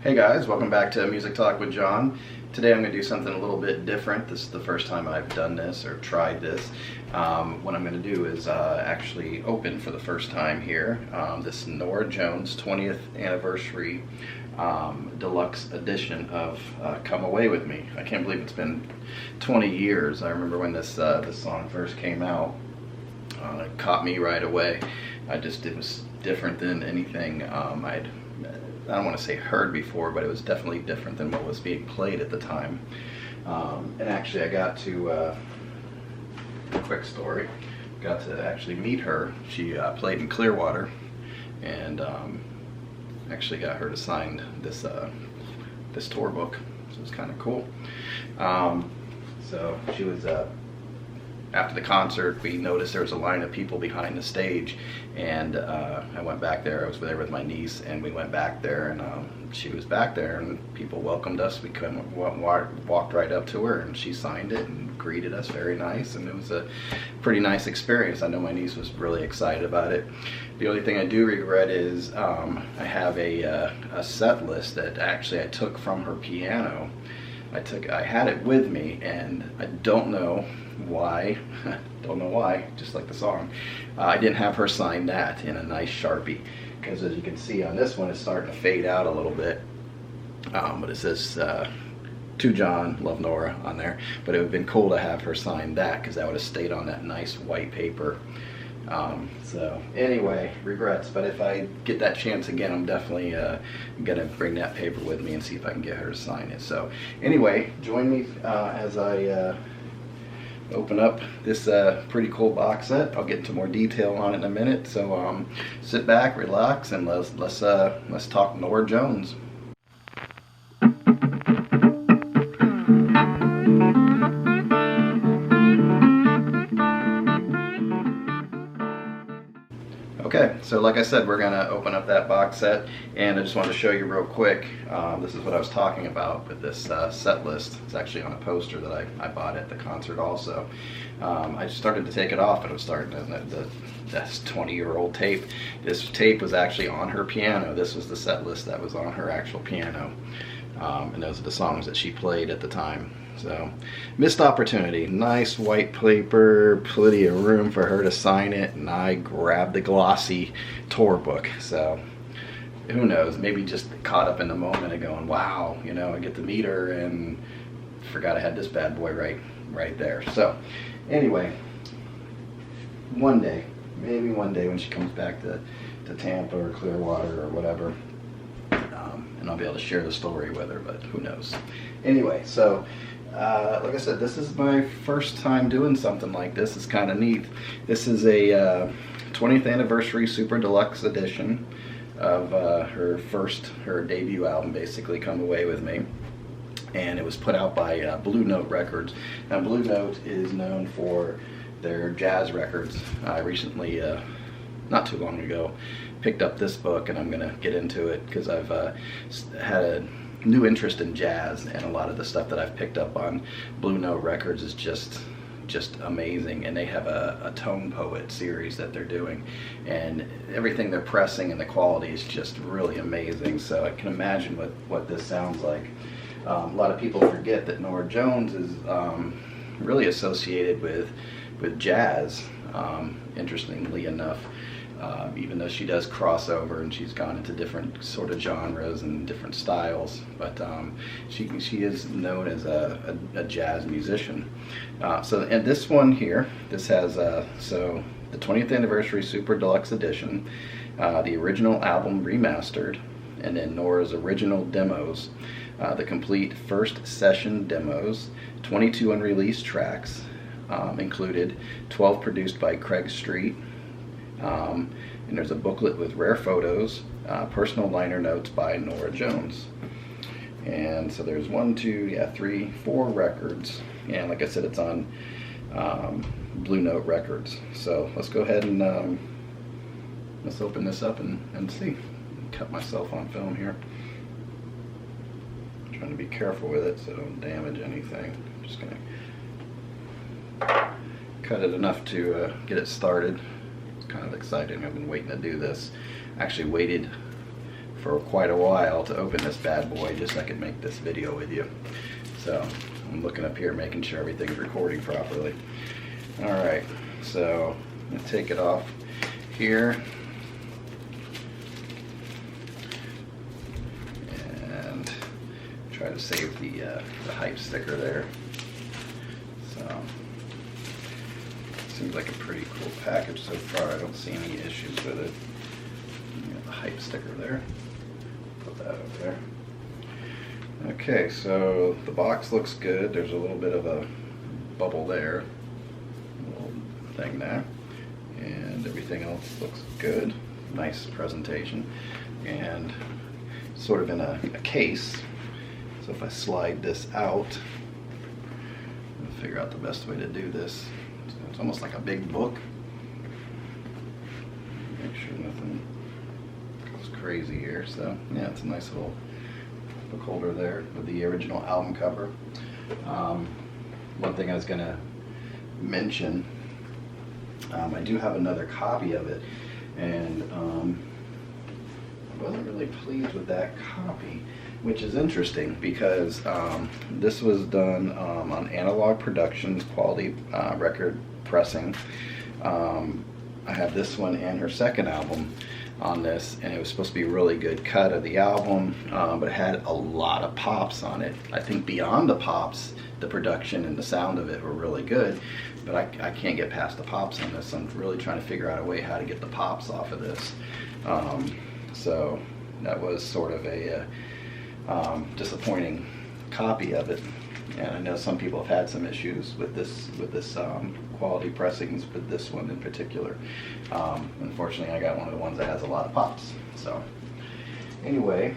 Hey guys, welcome back to Music Talk with John. Today I'm going to do something a little bit different. This is the first time I've done this or tried this. What I'm going to do is actually open for the first time here this Norah Jones 20th anniversary deluxe edition of Come Away With Me. I can't believe it's been 20 years. I remember when this song first came out. It caught me right away. It was different than anything I don't want to say heard before, but it was definitely different than what was being played at the time. And actually I got to, quick story, got to actually meet her. She played in Clearwater, and actually got her to sign this this tour book, so it was kind of cool. So she was after the concert, we noticed there was a line of people behind the stage, and I went back there. I was there with my niece, and we went back there, and she was back there, and people welcomed us. We walked right up to her, and she signed it and greeted us very nice, and it was a pretty nice experience. I know my niece was really excited about it. The only thing I do regret is I have a set list that actually I took from her piano. I had it with me, and I don't know why, just like the song, I didn't have her sign that in a nice Sharpie, because as you can see on this one, it's starting to fade out a little bit, but it says to John, love Norah on there. But it would have been cool to have her sign that, because that would have stayed on that nice white paper. So anyway, regrets, but if I get that chance again, I'm definitely gonna bring that paper with me and see if I can get her to sign it. So anyway, join me as I open up this pretty cool box set. I'll get into more detail on it in a minute. So sit back, relax, and let's talk Norah Jones. Okay, so like I said, we're gonna open up that box set, and I just wanted to show you real quick. This is what I was talking about with this set list. It's actually on a poster that I bought at the concert also. I started to take it off, and it was starting to, that's 20-year-old tape. This tape was actually on her piano. This was the set list that was on her actual piano. And those are the songs that she played at the time. So, missed opportunity. Nice white paper, plenty of room for her to sign it, and I grabbed the glossy tour book. So, who knows, maybe just caught up in the moment and going, wow, you know, I get to meet her, and forgot I had this bad boy right there. So, anyway, one day, maybe one day when she comes back to Tampa or Clearwater or whatever, and I'll be able to share the story with her, but who knows. Anyway, so like I said, this is my first time doing something like this. It's kind of neat. This is a 20th anniversary super deluxe edition of her debut album, basically, Come Away With Me. And it was put out by Blue Note Records. Now, Blue Note is known for their jazz records. I recently, not too long ago, picked up this book, and I'm going to get into it because I've had a new interest in jazz, and a lot of the stuff that I've picked up on Blue Note Records is just amazing. And they have a Tone Poet series that they're doing, and everything they're pressing and the quality is just really amazing. So I can imagine what this sounds like. A lot of people forget that Norah Jones is really associated with jazz, interestingly enough. Even though she does crossover and she's gone into different sort of genres and different styles, but she is known as a jazz musician. And this one here, this has so the 20th anniversary super deluxe edition, the original album remastered, and then Norah's original demos, the complete first session demos, 22 unreleased tracks included, 12 produced by Craig Street. And there's a booklet with rare photos, personal liner notes by Norah Jones. And so there's 4 records. And like I said, it's on Blue Note Records. So let's go ahead and let's open this up and see. Cut myself on film here. I'm trying to be careful with it so I don't damage anything. I'm just going to cut it enough to get it started. Kind of exciting. I've been waiting to do this. Actually waited for quite a while to open this bad boy just so I could make this video with you. So I'm looking up here, making sure everything's recording properly. Alright, so I'm going to take it off here. And try to save the hype sticker there. So, seems like a pretty cool package so far. I don't see any issues with it. The hype sticker there. Put that over there. Okay, so the box looks good. There's a little bit of a bubble there. A little thing there. And everything else looks good. Nice presentation. And sort of in a case. So if I slide this out, I'll figure out the best way to do this. So it's almost like a big book. Make sure nothing goes crazy here. So yeah, it's a nice little book holder there with the original album cover. One thing I was gonna mention, I do have another copy of it, and I wasn't really pleased with that copy, which is interesting because this was done on Analog Productions quality record pressing. I have this one and her second album on this, and it was supposed to be a really good cut of the album, but it had a lot of pops on it. I think beyond the pops, the production and the sound of it were really good, but I can't get past the pops on this. I'm really trying to figure out a way how to get the pops off of this. So that was sort of a disappointing copy of it, and I know some people have had some issues with this quality pressings, with this one in particular. Unfortunately, I got one of the ones that has a lot of pops. So anyway,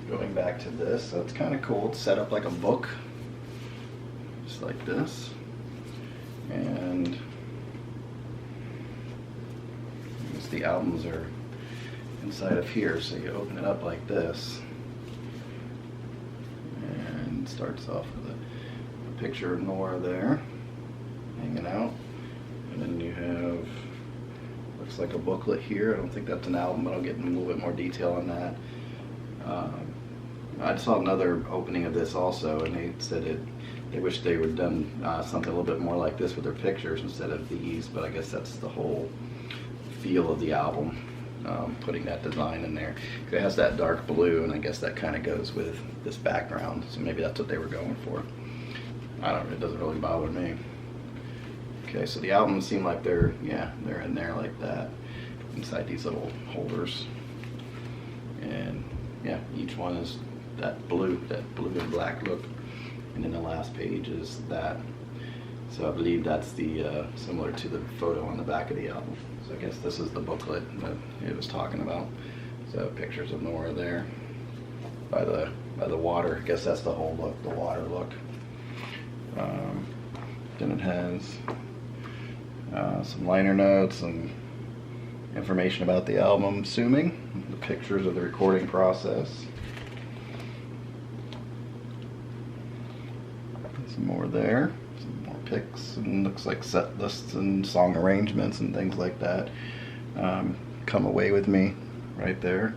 going back to this, so it's kind of cool. It's set up like a book, just like this, and I guess the albums are inside of here, so you open it up like this, and it starts off with a picture of Norah there hanging out, and then you have, looks like a booklet here. I don't think that's an album, but I'll get in a little bit more detail on that. I saw another opening of this also, and they said they wish they would have done something a little bit more like this with their pictures instead of these, but I guess that's the whole feel of the album. Putting that design in there. It has that dark blue, and I guess that kind of goes with this background, so maybe that's what they were going for. I don't know, it doesn't really bother me. Okay, so the albums seem like they're in there like that, inside these little holders. And yeah, each one is that blue and black look, and then the last page is that. So I believe that's the similar to the photo on the back of the album. So I guess this is the booklet that it was talking about. So pictures of Norah there by the water. I guess that's the whole look, the water look. Then it has some liner notes and information about the album, assuming the pictures of the recording process. Some more there. Picks, and looks like set lists and song arrangements and things like that. Come Away With Me right there.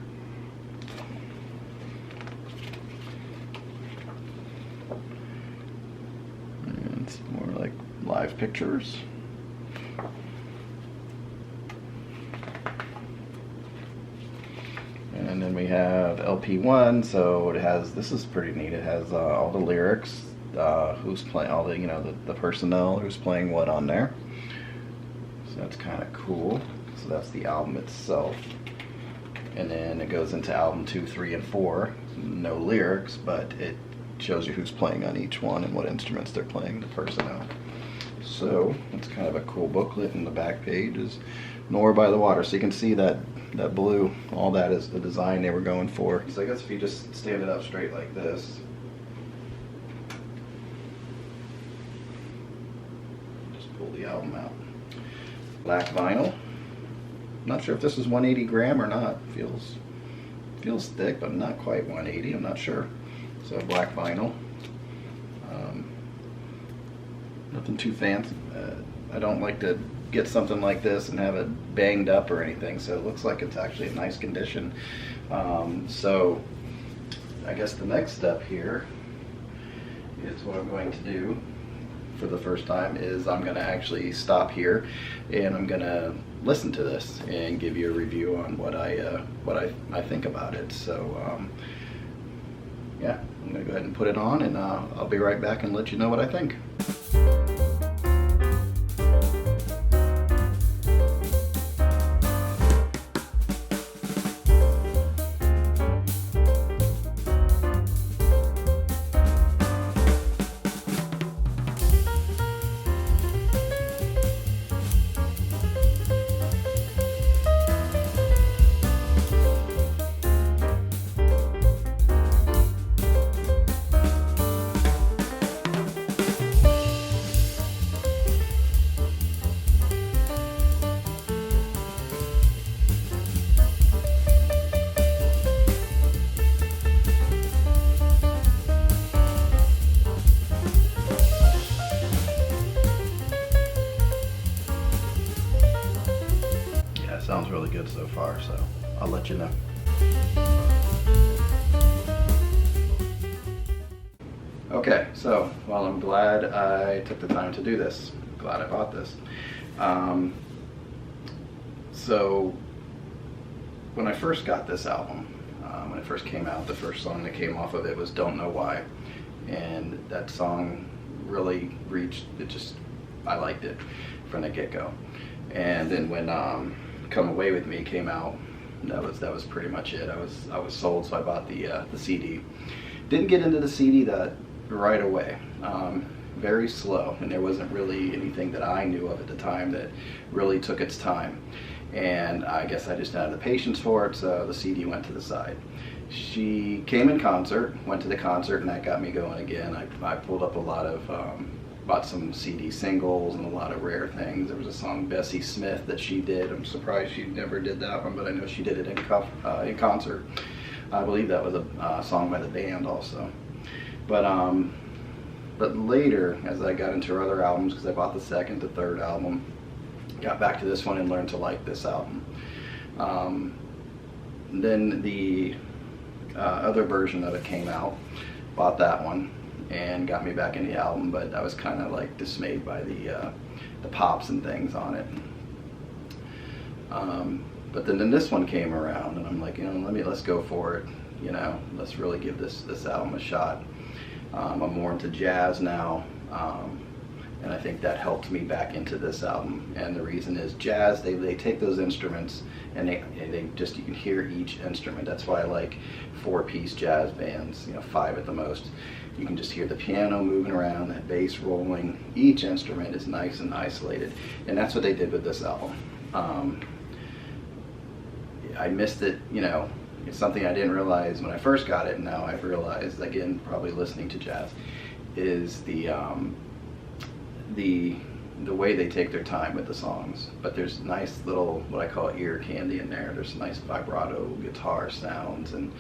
And it's more like live pictures. And then we have LP1, so it has, this is pretty neat, it has all the lyrics, who's playing, all the, the personnel who's playing what on there. So that's kind of cool. So that's the album itself. And then it goes into album 2, 3, and 4. No lyrics, but it shows you who's playing on each one and what instruments they're playing, the personnel. So it's kind of a cool booklet, and the back page is Norah by the Water. So you can see that blue, all that is the design they were going for. So I guess if you just stand it up straight like this, pull the album out. Black vinyl. Not sure if this is 180 gram or not. Feels thick, but not quite 180. I'm not sure. So black vinyl. Nothing too fancy. I don't like to get something like this and have it banged up or anything, so it looks like it's actually in nice condition. So I guess the next step here is what I'm going to do for the first time is I'm going to actually stop here and I'm going to listen to this and give you a review on what I think about it. So yeah, I'm going to go ahead and put it on, and I'll be right back and let you know what I think. Sounds really good so far, so I'll let you know. Okay, so, well, I'm glad I took the time to do this. Glad I bought this. So, when I first got this album, when it first came out, the first song that came off of it was Don't Know Why. And that song really reached, I liked it from the get-go. And then when Come Away With Me came out, that was pretty much it. I was sold, so I bought the CD. Didn't get into the CD that right away. Very slow, and there wasn't really anything that I knew of at the time that really took its time. And I guess I just didn't have the patience for it, so the CD went to the side. She came in concert, went to the concert, and that got me going again. I pulled up a lot of bought some CD singles and a lot of rare things. There was a song Bessie Smith that she did. I'm surprised she never did that one, but I know she did it in concert. I believe that was a song by the band also. But later, as I got into her other albums, because I bought the second to third album, got back to this one and learned to like this album. Then the other version of it came out, bought that one, and got me back in the album, but I was kind of like dismayed by the pops and things on it. But then this one came around, and I'm like, let's go for it. Let's really give this album a shot. I'm more into jazz now, and I think that helped me back into this album. And the reason is jazz, they take those instruments and they just, you can hear each instrument. That's why I like 4-piece jazz bands, 5 at the most. You can just hear the piano moving around, that bass rolling. Each instrument is nice and isolated, and that's what they did with this album. I missed it, it's something I didn't realize when I first got it, and now I've realized, again, probably listening to jazz, is the way they take their time with the songs. But there's nice little, what I call ear candy in there. There's nice vibrato guitar sounds and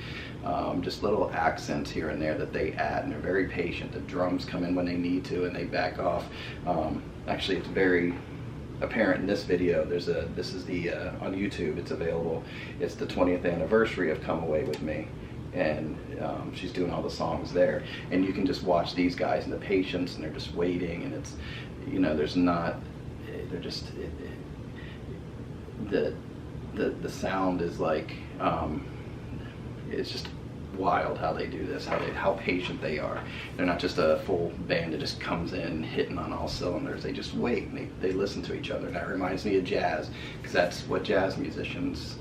just little accents here and there that they add, and they're very patient. The drums come in when they need to and they back off. Actually, it's very apparent in this video. This is the on YouTube, it's available. It's the 20th anniversary of Come Away With Me, and she's doing all the songs there, and you can just watch these guys and the patience, and they're just waiting, and it's, there's not, they're just, the sound is like, it's just wild how they do this, how patient they are. They're not just a full band that just comes in hitting on all cylinders. They just wait and they listen to each other. And that reminds me of jazz, because that's what jazz musicians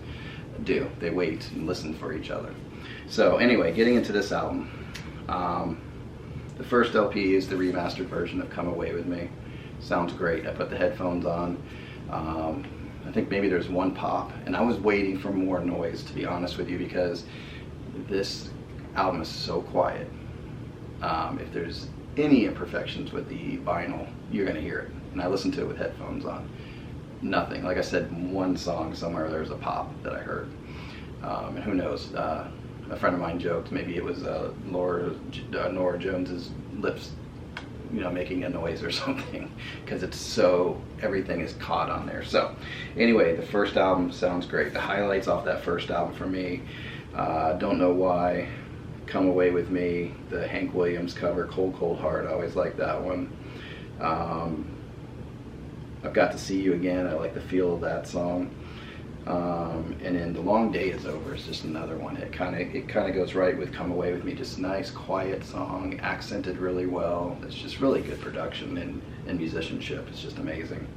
do. They wait and listen for each other. So anyway, getting into this album, the first LP is the remastered version of Come Away With Me. Sounds great. I put the headphones on. I think maybe there's one pop, and I was waiting for more noise, to be honest with you, because this album is so quiet. If there's any imperfections with the vinyl, you're gonna hear it. And I listened to it with headphones on. Nothing. Like I said, one song somewhere there's a pop that I heard. And who knows, a friend of mine joked maybe it was Norah Jones's lips making a noise or something, because it's so, everything is caught on there. So anyway, the first album sounds great. The highlights off that first album for me, Don't Know Why, Come Away With Me, the Hank Williams cover, Cold Cold Heart, I always like that one. I've Got to See You Again, I like the feel of that song. And then The Long Day Is Over is just another one. It kind of goes right with Come Away With Me. Just a nice, quiet song, accented really well. It's just really good production and musicianship. It's just amazing.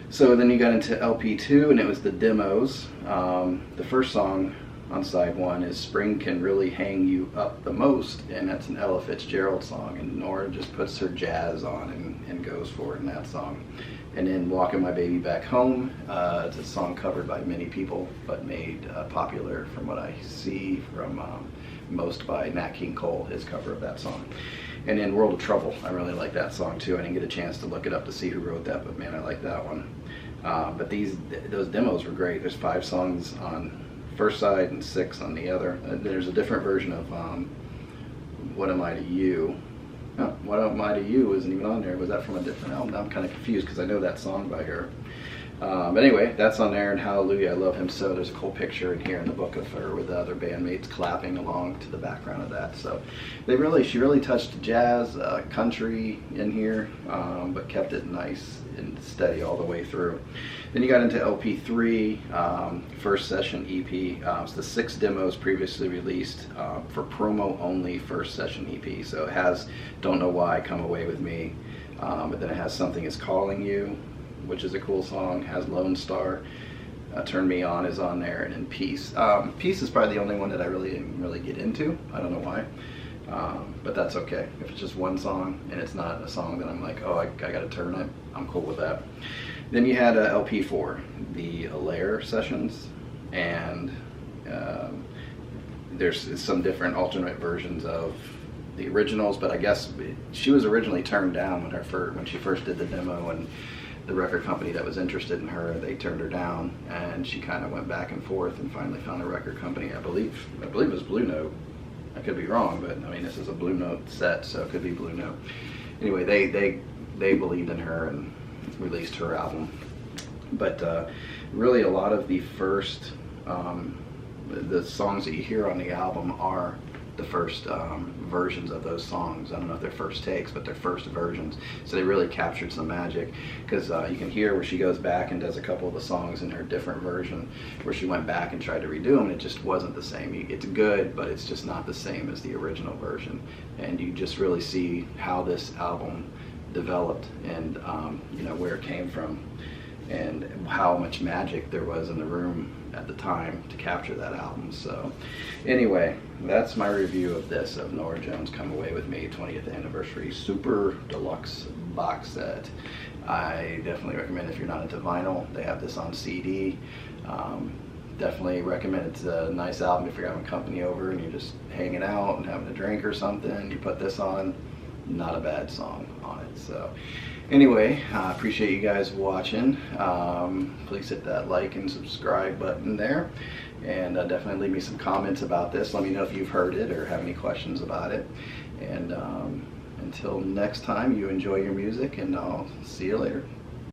So then you got into LP2, and it was the demos. The first song on side one is Spring Can Really Hang You Up the Most, and that's an Ella Fitzgerald song, and Norah just puts her jazz on and goes for it in that song. And then Walking My Baby Back Home, it's a song covered by many people, but made popular from what I see from most by Nat King Cole, his cover of that song. And then World of Trouble, I really like that song too. I didn't get a chance to look it up to see who wrote that, but man, I like that one. But those demos were great. There's 5 songs on first side and 6 on the other. There's a different version of What Am I to You. Oh, What Am I to You isn't even on there. Was that from a different album? I'm kind of confused because I know that song by her. But anyway, that's on there, and Hallelujah, I Love Him So. There's a cool picture in here in the book of her with the other bandmates clapping along to the background of that. So she really touched jazz, country in here, but kept it nice and steady all the way through. Then you got into LP3, first session EP. It's the 6 demos previously released for promo only first session EP. So it has Don't Know Why, Come Away With Me, but then it has Something Is Calling You, which is a cool song. It has Lone Star, Turn Me On is on there, and then Peace. Peace is probably the only one that I really didn't really get into. I don't know why, but that's okay. If it's just one song and it's not a song that I'm like, oh, I gotta turn it, I'm cool with that. Then you had LP4, the Alaire sessions, and there's some different alternate versions of the originals, but I guess she was originally turned down when she first did the demo, and the record company that was interested in her, they turned her down, and she kind of went back and forth and finally found a record company. I believe it was Blue Note. I could be wrong, but I mean, this is a Blue Note set, so it could be Blue Note. Anyway, they believed in her and released her album. But really, a lot of the first the songs that you hear on the album are the first versions of those songs. I don't know if they're first takes, but they're first versions. So they really captured some magic, because you can hear where she goes back and does a couple of the songs in her different version, where she went back and tried to redo them, and it just wasn't the same. It's good, but it's just not the same as the original version. And you just really see how this album developed, and where it came from, and how much magic there was in the room at the time to capture that album. So anyway, that's my review of this, of Norah Jones Come Away With Me 20th Anniversary Super Deluxe Box Set. I definitely recommend, if you're not into vinyl, they have this on CD. Definitely recommend. It's a nice album if you're having company over and you're just hanging out and having a drink or something. You put this on, not a bad song on it. So anyway, I appreciate you guys watching. Please hit that like and subscribe button there, and definitely leave me some comments about this. Let me know if you've heard it or have any questions about it. And until next time, you enjoy your music, and I'll see you later.